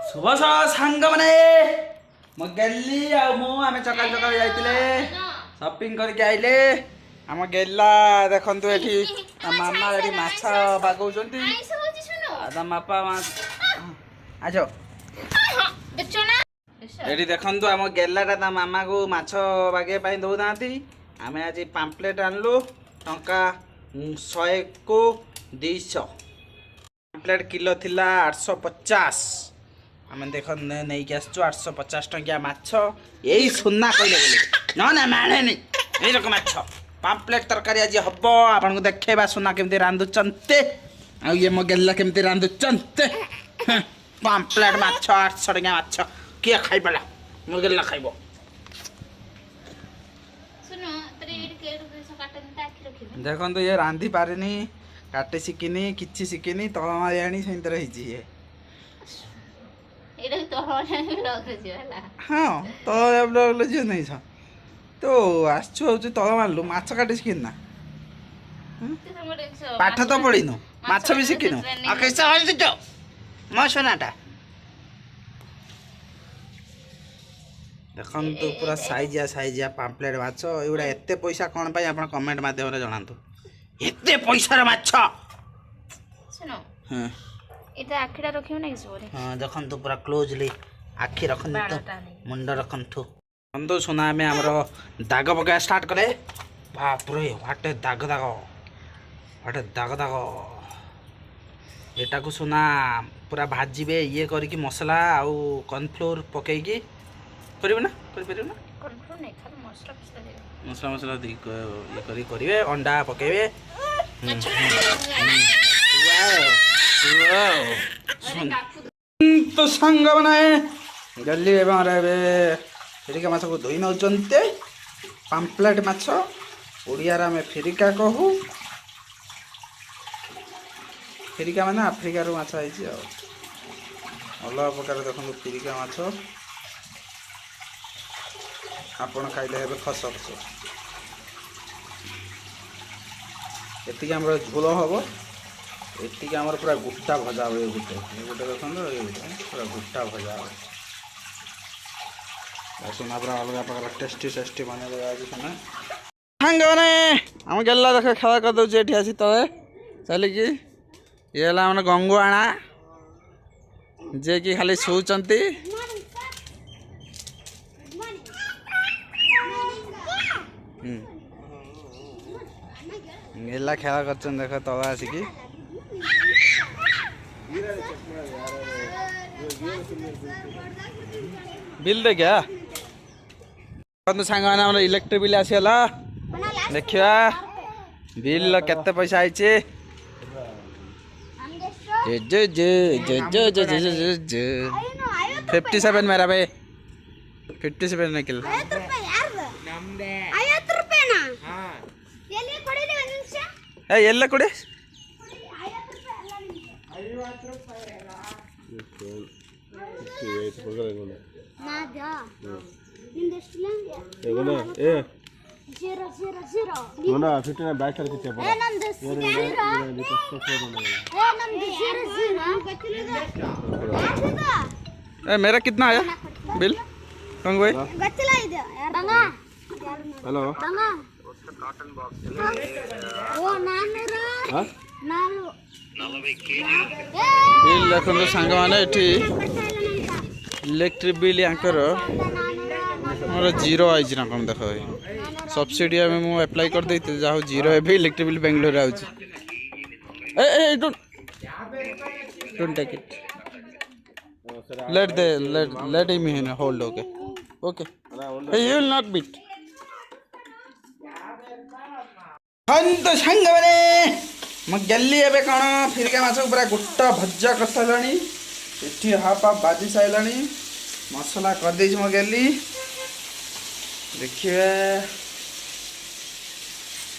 शुभ सांग मैंने गेली आम सकाल सकाल जाइले शॉपिंग करके आइले आम गेला देखु ये मामा ये माछ बागौंट बापा आज ये देखु आम गेलाटा मामा को माछ बागे दौना आम आज पाम्पलेट आनलु टंका 100 को 200 पाम्पलेट किलो थिला 850 आम देख नहीं कि 850 टंकिया माछ यही सुना कहले ना ना माने नहीं रकम माछ पाम्पलेट तरकारी आज हम आपन को देखा सुना केमती रांधुचंते आ ये मो गेला केमती रांधुचंते पाम्पलेट माछ 800 टंकिया माछ किए खाई पड़ा मो गेला खाइबो देखो तो ये रांधि पारेनी काटे शिखिनी किछि शिखिनी तल मारियाणी सेंतर हिची ये हाँ तल ब्लॉग जो नहीं छ तो आछो तल मारलु माछ काटे शिखिन ना पाठ तो पढ़िनु माछ भी शिखिनु आ कैसा होई तो म सोनाटा देखन तो पूरा साइजिया पाम्पलेट माछ एगुड़ा एते पैसा कौन पाई आपण कमेंट माध्यम रे जणांतु एते पैसा रे माछ सुनो हां इता आखिडा रखियो नै सोरे हां देखन तो पूरा क्लोजली आखि रखन तो मुंड रखन तो हम तो सुना में हमरो दाग पका स्टार्ट करे बाप रे वाटे दाग एटा को सुना पूरा भाजीबे ये करी कि मसाला आउ कॉर्नफ्लोर पकई की करिवे ना करिवे ना कॉर्नफ्लोर नै खाली मसाला पिस्ता दे मसाला दी ये करी करिवे अंडा पकेबे तो संग बनाए गली फिरिका माछ को धोई नौचंते पाम्पलेट माछ ओडिया में फिरिका कहू फिरिका माने आफ्रिका रो माछ आइछि अलग प्रकार देखो फिरिका माछ आपण खाइले हेबे खस एतिक हमर झोल हबो एतिक हमर पूरा गुट्टा भजा हो गोटे देखो पूरा गुट्टा भजा हो सुना पूरा अलग प्रकार टेस्टी बने आज सुना सांग मैंने आम गेला देख खेला कर दौचे ये आसी तले चलिकी ये है मैंने गंगुआणा जे कि खाली शोचंती गेला खेला कर देख तला आसिकी बिल दे क्या सांग मैंने इलेक्ट्रिक बिल आसीगला देखा बिल केते पैसा आई 57 मेरा भाई 57 निकल ಎಲ್ಲ ಕೊಡಿ मेरा कितना आया बिल कंग भाई हेलो बिल देखो सांग मैंने इलेक्ट्रिक बिल यांकर मोर जीरो आई ना कौन देख सब्सिडी में मुझे अप्लाई कर देते जहाँ जीरो है electric bill Bangalore don't take it let him in hold okay he will not beat तो संग मैंने मैं गली एबे कौन फिरका माछ पूरा गोटा भजा कर साराणी ये हाफ हाफ बाजी साराणी मसला कर दे मो गली देखिए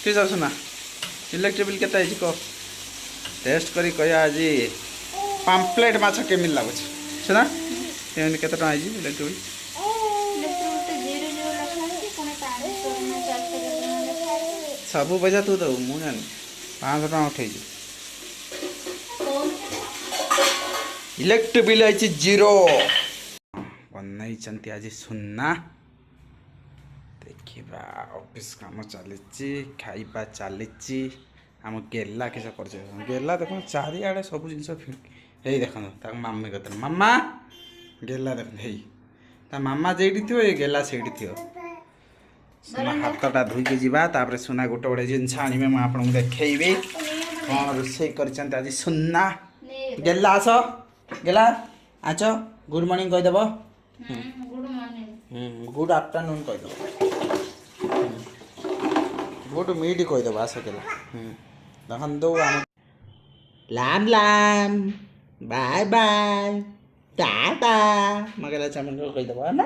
किस सुना इलेक्ट्रिक बिल केता है कह टेस्ट करी कह आज पाम्पलेट माछ केमी लगुच सुना केते टका इलेक्ट्रिक बिल सब पैसा तू दू मुझे जानी 500 टका उठे इलेक्ट्रिक बिल आई 0 बनई आज सुना देखा ऑफिस काम चली खाइबा चली आम गेला किस कर गेला देख चारिआडे सब जिन हे देख मम्मी कहते मामा गेला देख ता मामा जेठी थी ये गेला से हाथटा धोईके जापर सुना गोटे गोटे जिनस आने मुझे आपको देखी कौन रोसे कर सुना गेला आस गेला आच गुड मॉर्निंग कहीदेव गुड मॉर्निंग गुड आफ्टरनून कहीदेव गुड मिड कहीदेव आस गेला देखो लाम लाम बाय बाय टाटा मगला चमन को कहीदेव ना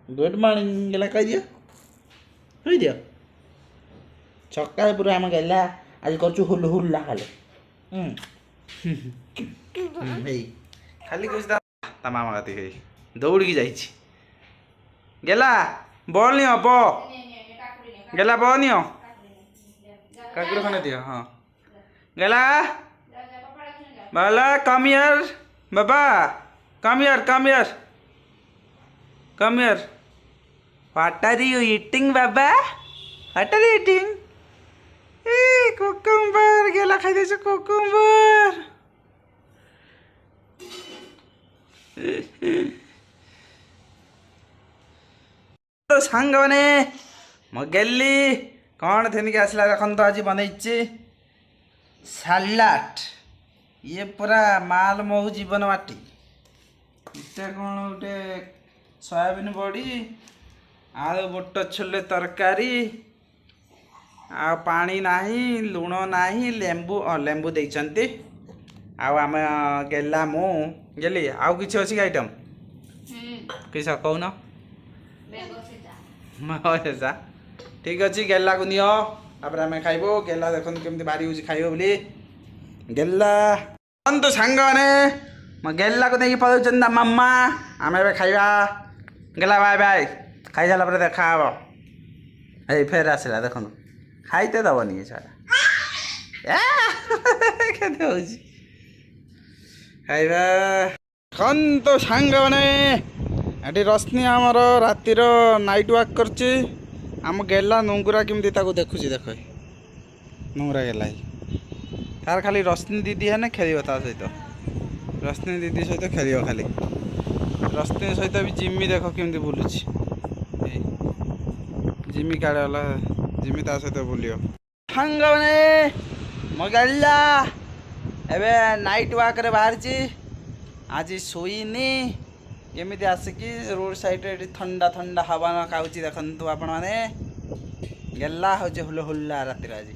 गुड मॉर्निंग गेला कह दियो सकाल पूरा आम गेला आज कर हुल हुल्ला खाली खाली कह मामा कति दौड़ की जाइए गेला बल नि ब गेला ब नि काकुड़ खाने दियो हाँ गेला बाला कम हियर बाबा come here what are you eating baba what are you eating cucumber गेला खाई देछ cucumber तो सांग बने म गेली कौन थेन के आसला रखन तो आज बनैछि सलाड ये पूरा माल महु जीवन माटी इटा कौन गोटे सोयाबीन बड़ी आलू बुट छोले तरकारी आ पानी नाही लुण नाही लेंबू लेंबू देइचंती आम गेला मु गेली आउ किसी अच्छी आइटम किस कौन जा ठीक अच्छे गेला को नियो तापर आम खाइबो गेला देखो केमती बारी होची खाइबो बोली गेला तो सांग माने म गेला को नहीं पळौचंदा मम्मा आम ए खाइबा गेला बाय बाय खाई सारा पर देखा हे ए फेर आसला देखो खाइते दबनी छाड़ा केते होची खाइबा खन तो सांग माने एटी रश्मि आमर रातिर नाइट वाक करची आम गेला नुंगुरा केमती ताको देखुची देख नुंगरा गेला तार खाली रश्मि दीदी है ना खेल ता सहित रश्मि दीदी सहित खेल खाली रश्मि सहित भी जिम्मी देख केमती बुलुची जिम्मी काड़े वाला जिम्मी ता सहित बुलियो सांग माने मगल्ला एबे नाइट वाक रे बाहरची आज शोईनी केमिति आसिकी रोड साइड रे ठंडा ठंडा हवा खाऊची देखंतु आपण माने गेला होचे हुल हुल्ला रातिर आज